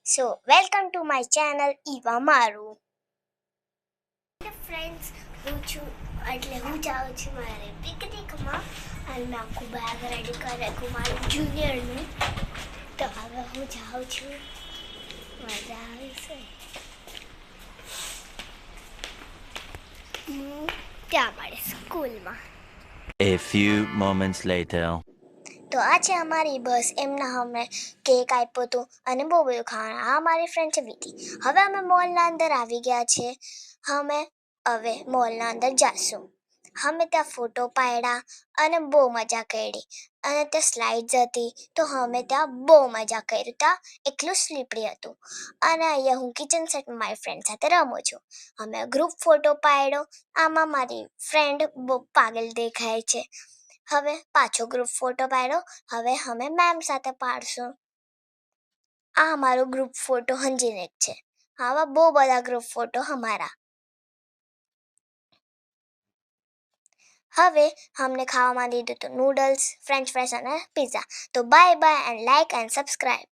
So, welcome to my channel Eva Maru. Friends, હું જાઉં છું મારે પિકનિકમાં અને આખું બેગ રેડી કરી રાખું મારું જુનિયરનું. તો હવે હું જાઉં છું, મજા આવે છે. ત્યાં મળે સ્કૂલમાં. A few moments later. તો આ છે અમારી બસ. એમના અમે કેક આપ્યો હતો અને બહુ બધું ખાવાનું. આ મારી ફ્રેન્ડ છે વિકી. હવે અમે મોલના અંદર આવી ગયા છે. અમે હવે મોલના અંદર જાશું. અમે ત્યાં ફોટો પાડ્યા અને બહુ મજા કરી. અને ત્યાં સ્લાઇડ્સ હતી તો અમે ત્યાં બહુ મજા કરી. ત્યાં એટલું સ્લીપરી હતું. અને અહીંયા હું કિચન સેટમાં મારી ફ્રેન્ડ સાથે રમું છું. અમે ગ્રુપ ફોટો પાડ્યો. આમાં મારી ફ્રેન્ડ બહુ પાગલ દેખાય છે. હવે પાછો ગ્રુપ ફોટો પાડ્યો. હવે અમે મેમ સાથે પાડશું. આ અમારો ગ્રુપ ફોટો હંજીને જ છે. આવા બહુ બધા ગ્રુપ ફોટો અમારા. હવે અમને ખાવામાં દીધું હતું નૂડલ્સ, ફ્રેન્ચ ફ્રાઈસ અને પિઝા. તો bye bye and like and subscribe.